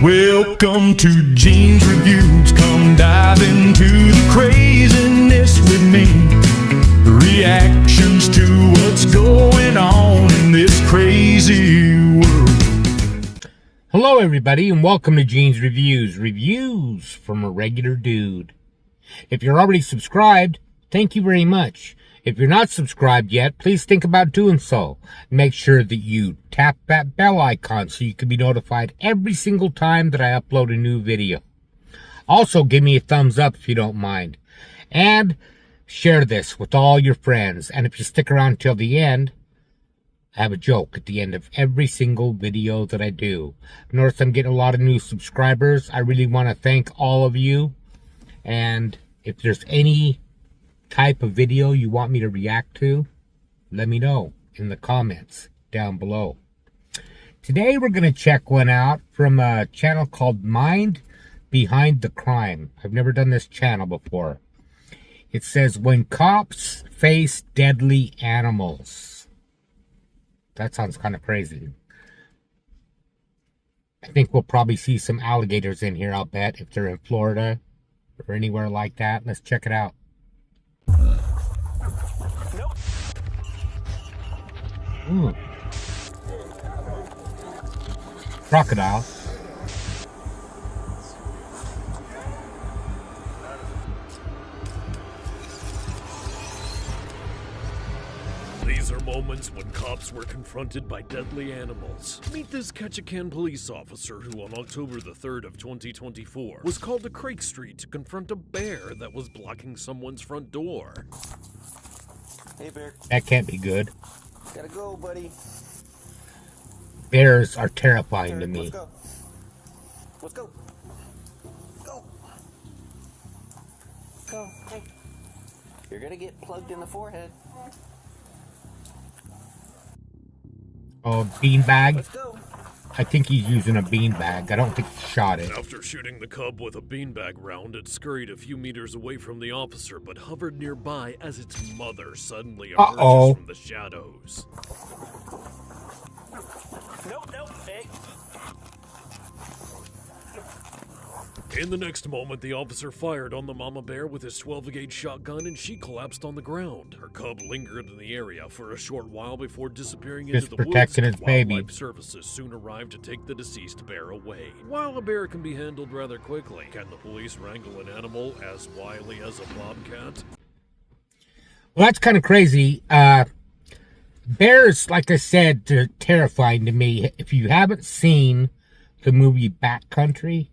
Welcome to Gene's Reviews. Come dive into the craziness with me. Reactions to what's going on in this crazy world. Hello everybody and welcome to Gene's Reviews. Reviews from a regular dude. If you're already subscribed, thank you very much. If you're not subscribed yet, please think about doing so. Make sure that you tap that bell icon so you can be notified every single time that I upload a new video. Also, give me a thumbs up if you don't mind. And share this with all your friends. And if you stick around till the end, I have a joke at the end of every single video that I do. Notice I'm getting a lot of new subscribers. I really want to thank all of you. And if there's any type of video you want me to react to, let me know in the comments down below. Today we're going to check one out from a channel called Mind Behind the Crime. I've never done this channel before. It says, when cops face deadly animals. That sounds kind of crazy. I think we'll probably see some alligators in here, I'll bet, if they're in Florida or anywhere like that. Let's check it out. Ooh. Crocodile. These are moments when cops were confronted by deadly animals. Meet this Ketchikan police officer who on October the 3rd of 2024 was called to Craig Street to confront a bear that was blocking someone's front door. Hey, bear. That can't be good. Gotta go, buddy. Bears are terrifying to me. Let's go. Let's go. Go. Go. Hey. You're gonna get plugged in the forehead. Oh, beanbag. Let's go. I think he's using a beanbag. I don't think he shot it. After shooting the cub with a beanbag round, it scurried a few meters away from the officer, but hovered nearby as its mother suddenly emerges from the shadows. Nope, nope, hey. In the next moment, the officer fired on the mama bear with his 12-gauge shotgun and she collapsed on the ground. Her cub lingered in the area for a short while before disappearing into the protecting woods. its baby. Wildlife services soon arrived to take the deceased bear away. While a bear can be handled rather quickly, can the police wrangle an animal as wily as a bobcat? Well, that's kind of crazy. Bears, like I said, they're terrifying to me. If you haven't seen the movie Backcountry,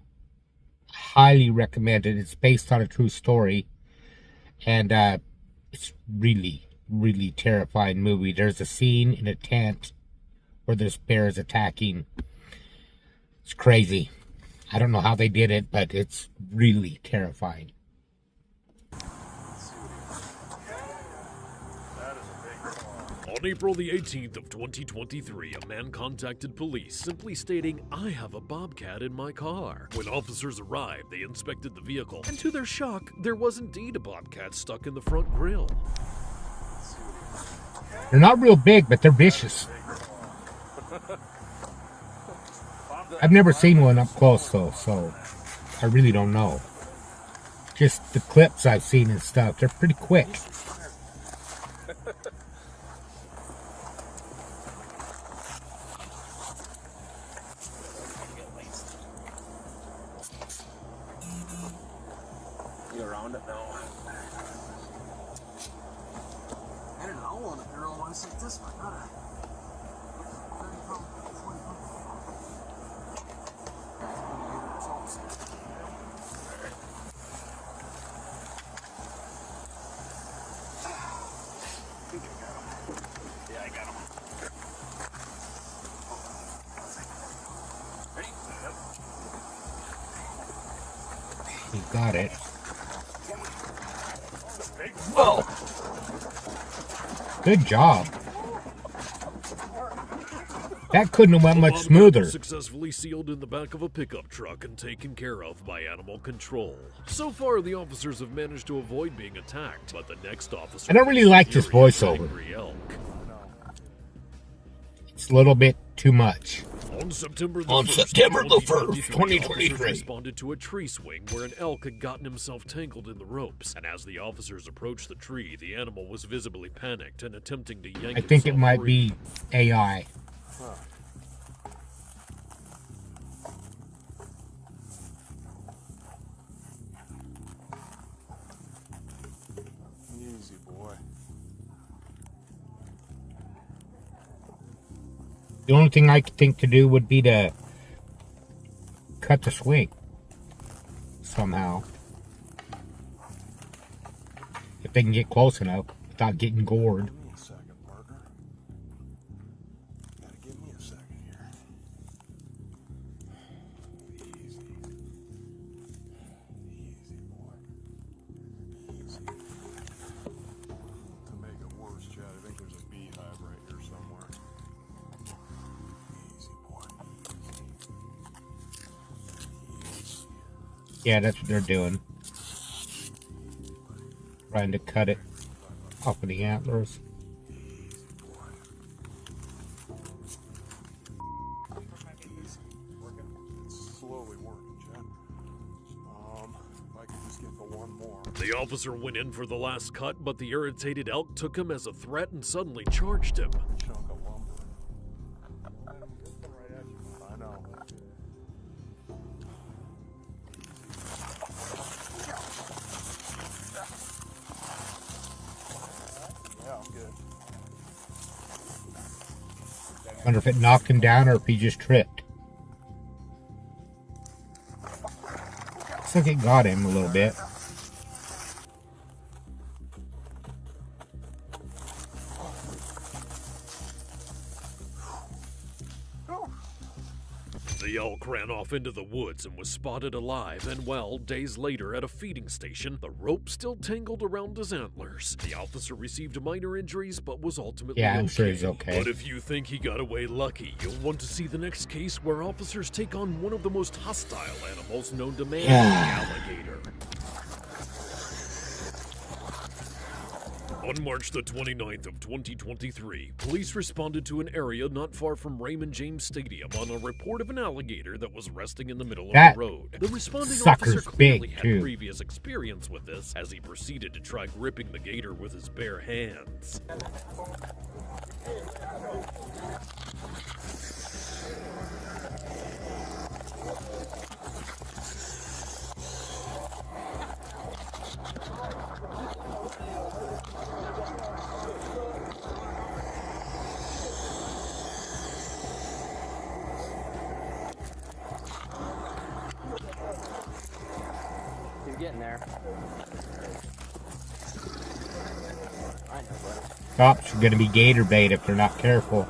highly recommend it. It's based on a true story. And it's really, really terrifying movie. There's a scene in a tent where there's bears attacking. It's crazy. I don't know how they did it, but it's really terrifying. On April the 18th of 2023, a man contacted police, simply stating, "I have a bobcat in my car." When officers arrived, they inspected the vehicle, and to their shock, there was indeed a bobcat stuck in the front grille. They're not real big, but they're vicious. I've never seen one up close, though, so I really don't know. Just the clips I've seen and stuff, they're pretty quick. You around it now? I don't know. I want a girl once like this one, not a 30 pound, 40 pound. Yeah, I got him. Ready? Yep. You got it. Whoa! Good job. That couldn't have went much smoother. Successfully sealed in the back of a pickup truck and taken care of by animal control. So far, the officers have managed to avoid being attacked, but the next officer... I don't really like this voiceover. It's a little bit too much. On September the On 1st, September the 1st, 2023, 2023. officers responded to a tree swing where an elk had gotten himself tangled in the ropes. And as the officers approached the tree, the animal was visibly panicked and attempting to yank I think it itself might free. be AI. Easy, boy. The only thing I could think to do would be to cut the swing somehow. If they can get close enough without getting gored. Give me a second, partner. Gotta give me a second here. Easy. Easy, boy. Easy. To make it worse, Chad, I think there's a beehive right here somewhere. Easy, boy. Easy. Yeah, that's what they're doing. Trying to cut it off of the antlers. It's slowly working, Chad. If I could just get the one more. The officer went in for the last cut, but the irritated elk took him as a threat and suddenly charged him. Chunk of lumber. I know. Yeah, I'm good. Wonder if it knocked him down or if he just tripped. Looks like it got him a little bit. The elk ran off into the woods and was spotted alive, and well, days later at a feeding station, the rope still tangled around his antlers. The officer received minor injuries but was ultimately Yeah, I'm okay. sure he's okay. But if you think he got away lucky, you'll want to see the next case where officers take on one of the most hostile animals known to man, the alligator. On March the 29th of 2023, police responded to an area not far from Raymond James Stadium on a report of an alligator that was resting in the middle of That the road. The responding sucker's officer clearly big, had too. previous experience with this as he proceeded to try gripping the gator with his bare hands. He's getting there. I know, buddy. Cops are going to be gator bait if they're not careful.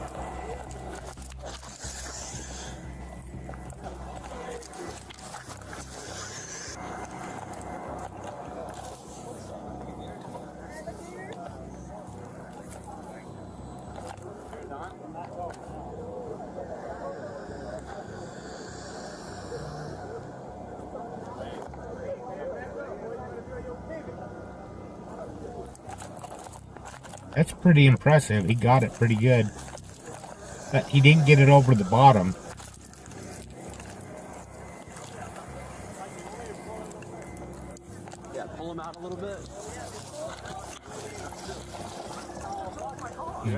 That's pretty impressive. He got it pretty good. But he didn't get it over the bottom. Yeah, pull him out a little bit.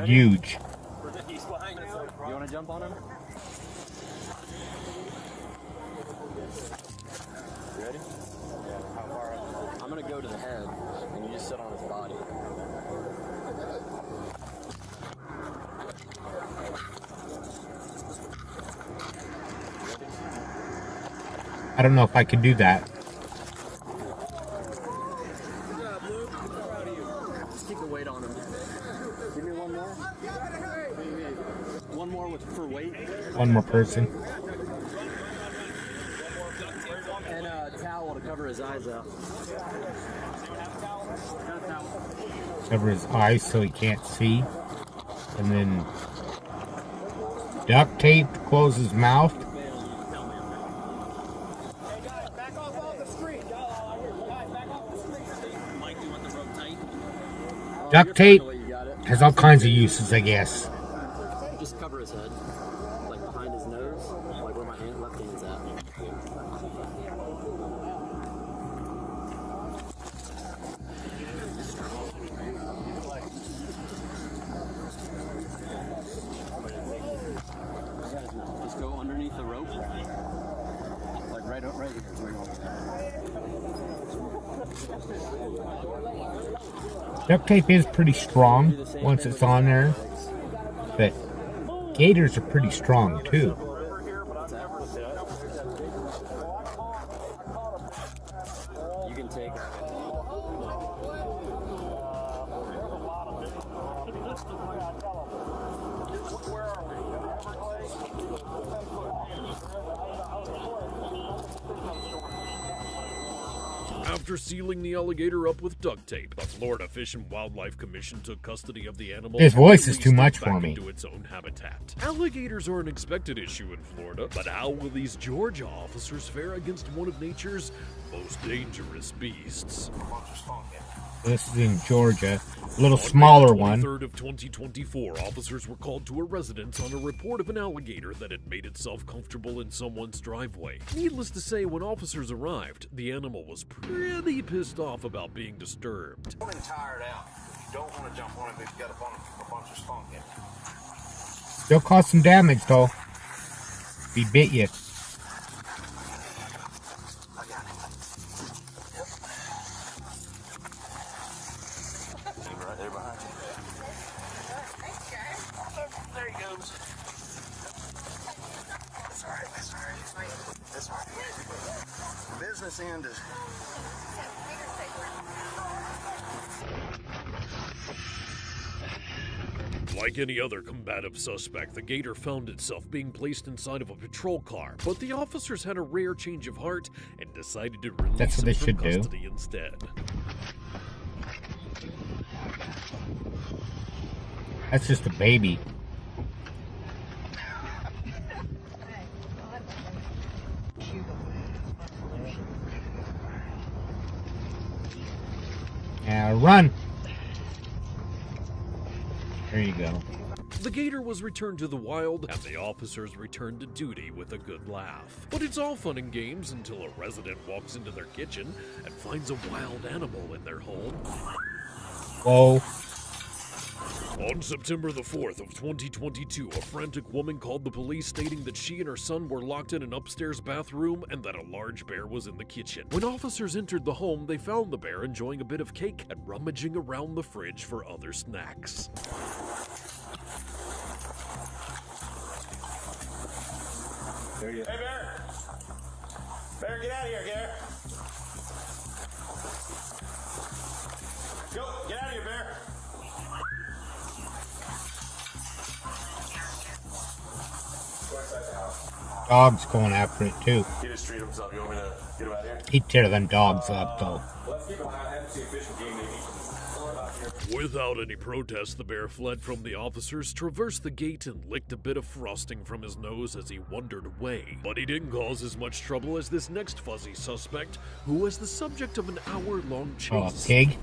Huge. You want to jump on him? You ready? Yeah, how far up? I'm going to go to the head, and you just sit on his body. I don't know if I could do that. Good job, Luke. I'm proud of you. Just keep the weight on him. Give me one more. One more for weight. One more person. And a towel to cover his eyes up. Cover his eyes so he can't see. And then duct tape to close his mouth. Duct tape has all kinds of uses, I guess. Just cover his head, like behind his nose. Just go underneath the rope. Like right here is where you want to go. Duct tape is pretty strong once it's on there, but gators are pretty strong too. You can take. After sealing the alligator up with duct tape, the Florida Fish and Wildlife Commission took custody of the animal. His voice and is too released it much for back me. into its own habitat. Alligators are an expected issue in Florida, but how will these Georgia officers fare against one of nature's most dangerous beasts? This is in Georgia, a little smaller one. On May 23rd of 2024, officers were called to a residence on a report of an alligator that had made itself comfortable in someone's driveway. Needless to say, when officers arrived, the animal was pretty pissed off about being disturbed. I'm tired out. You don't want to jump on it if you've got a bunch of skunk in it. Still cause some damage though. If he bit you. Right there behind you. There he goes. That's all right. That's all right. That's all right. The business end is. Like any other combative suspect, the gator found itself being placed inside of a patrol car, but the officers had a rare change of heart and decided to release That's what him they from should do. custody instead. That's just a baby. Now run. There you go. The gator was returned to the wild, and the officers returned to duty with a good laugh. But it's all fun and games until a resident walks into their kitchen and finds a wild animal in their home. Whoa. On September the 4th of 2022, a frantic woman called the police stating that she and her son were locked in an upstairs bathroom and that a large bear was in the kitchen. When officers entered the home, they found the bear enjoying a bit of cake and rummaging around the fridge for other snacks. There you go. Hey, Bear! Bear, get out of here, Bear! Go! Get out of here, Bear! Dog's going after it too. He just treat himself. You want me to get him out of here? He'd tear them dogs up though. Let's keep an eye on him and see if fish and game maybe. Without any protest, the bear fled from the officers, traversed the gate, and licked a bit of frosting from his nose as he wandered away. But he didn't cause as much trouble as this next fuzzy suspect, who was the subject of an hour-long Oh, a chase. pig?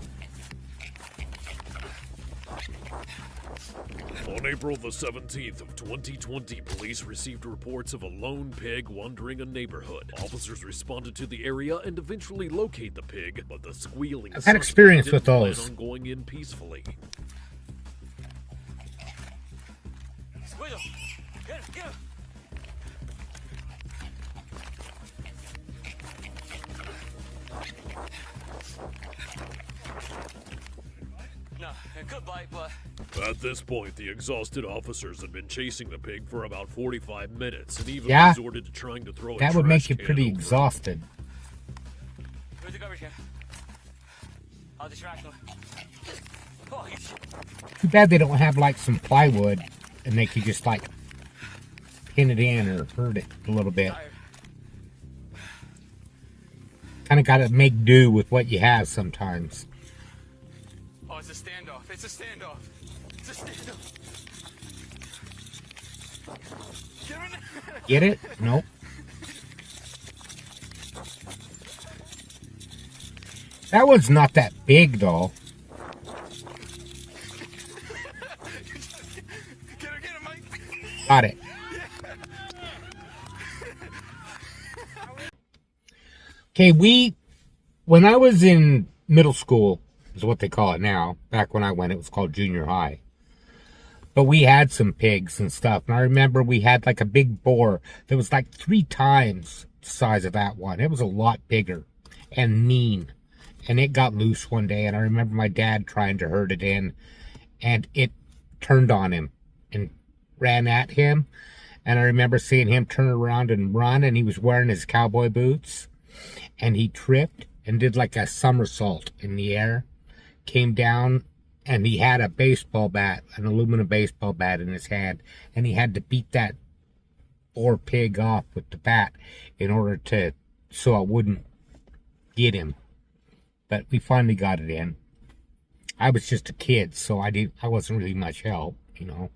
On April the 17th of 2020, police received reports of a lone pig wandering a neighborhood. Officers responded to the area and eventually locate the pig, but the squealing I've had suspect experience didn't with those. plan on going in peacefully. Squiggle! Get him! Get him! No, a good bite, but At this point, the exhausted officers had been chasing the pig for about 45 minutes and even Yeah. resorted to trying to throw a That would trash make you can pretty over it. exhausted. where's the garbage can? I'll distract him. Oh, Too bad they don't have like some plywood and they could just like pin it in or hurt it a little bit. Kind of got to make do with what you have sometimes. Oh, it's a standoff. It's a standoff. It's a standoff. Get him in there. Get it? Nope. That one's not that big though. Get him, Mike. Got it. Okay, when I was in middle school, is what they call it now. Back when I went, it was called junior high. But we had some pigs and stuff. And I remember we had like a big boar that was like 3 times the size of that one. It was a lot bigger and mean. And it got loose one day. And I remember my dad trying to herd it in. And it turned on him and ran at him. And I remember seeing him turn around and run. And he was wearing his cowboy boots. And he tripped and did like a somersault in the air. Came down. And he had a baseball bat, an aluminum baseball bat in his hand. And he had to beat that poor pig off with the bat in order to, so it wouldn't get him. But we finally got it in. I was just a kid, so I wasn't really much help, you know.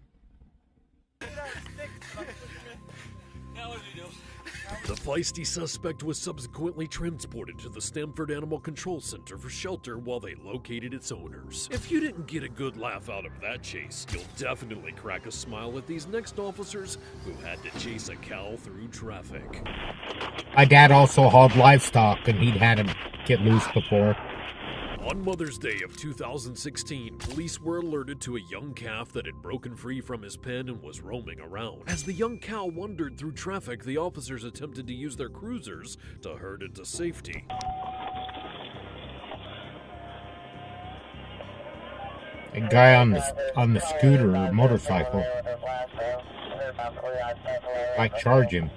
The feisty suspect was subsequently transported to the Stamford Animal Control Center for shelter while they located its owners. If you didn't get a good laugh out of that chase, you'll definitely crack a smile at these next officers who had to chase a cow through traffic. My dad also hauled livestock, and he'd had him get loose before. On Mother's Day of 2016, police were alerted to a young calf that had broken free from his pen and was roaming around. As the young cow wandered through traffic, the officers attempted to use their cruisers to herd it to safety. A guy on the scooter or motorcycle might charge him.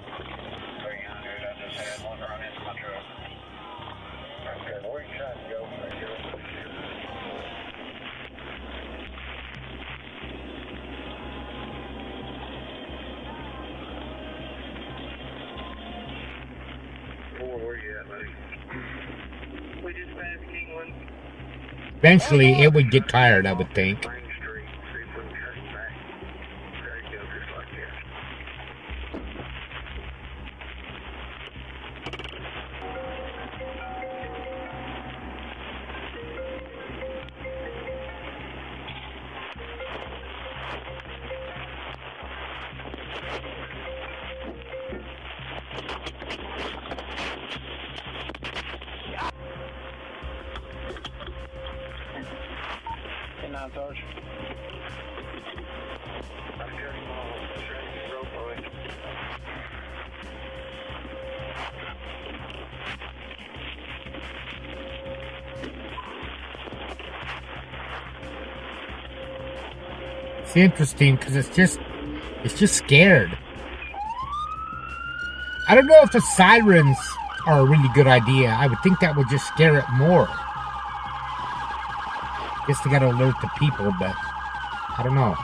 Eventually, it would get tired, I would think. It's interesting because it's just scared. I don't know if the sirens are a really good idea. I would think that would just scare it more. Guess they gotta alert the people, but I don't know.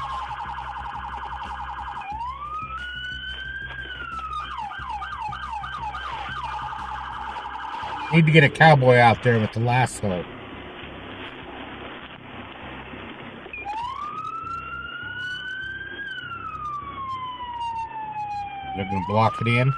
Need to get a cowboy out there with the lasso. They're gonna block it in.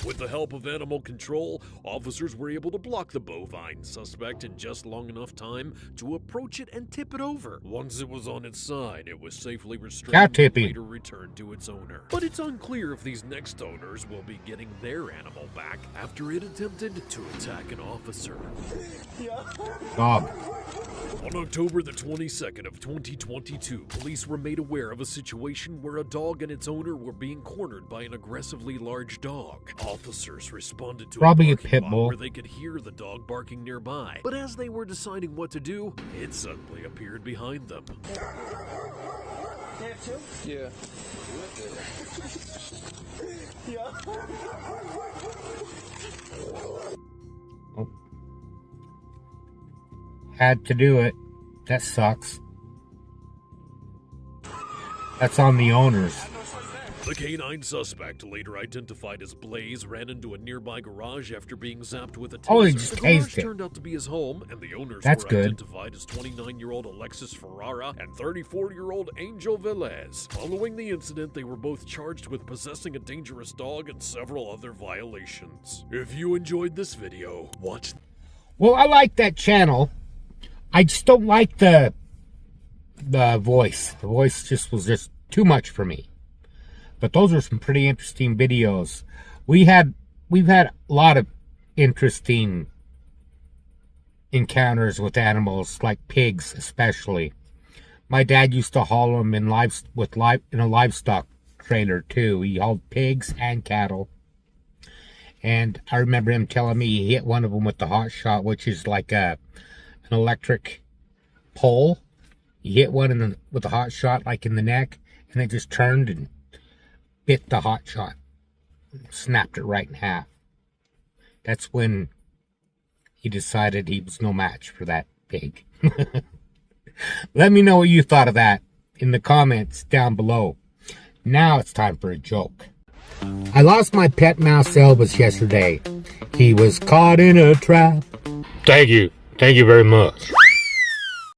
With the help of animal control, officers were able to block the bovine suspect in just long enough time to approach it and tip it over. Once it was on its side, it was safely restrained and later returned to its owner. But it's unclear if these next owners will be getting their animal back after it attempted to attack an officer. Dog. On October the 22nd of 2022, police were made aware of a situation where a dog and its owner were being cornered by an aggressively large dog. Officers responded to Probably a a pit bull where they could hear the dog barking nearby. But as they were deciding what to do, it suddenly appeared behind them. Yeah. Oh. Had to do it. That sucks. That's on the owners. The canine suspect, later identified as Blaze, ran into a nearby garage after being zapped with a taser. Oh, he just the garage tased it. turned out to be his home, and the owners That's were good. identified as 29-year-old Alexis Ferrara and 34-year-old Angel Velez. Following the incident, they were both charged with possessing a dangerous dog and several other violations. If you enjoyed this video, watch. Well, I like that channel. I just don't like the voice. The voice was just too much for me. But those are some pretty interesting videos. We had we've had a lot of interesting encounters with animals, like pigs especially. My dad used to haul them in a livestock trailer too. He hauled pigs and cattle. And I remember him telling me he hit one of them with the hot shot, which is like an electric pole. He hit one with a hot shot, like in the neck, and it just turned and bit the hot shot. Snapped it right in half. That's when he decided he was no match for that pig. Let me know what you thought of that in the comments down below. Now it's time for a joke. I lost my pet mouse Elvis yesterday. He was caught in a trap. Thank you. Thank you very much.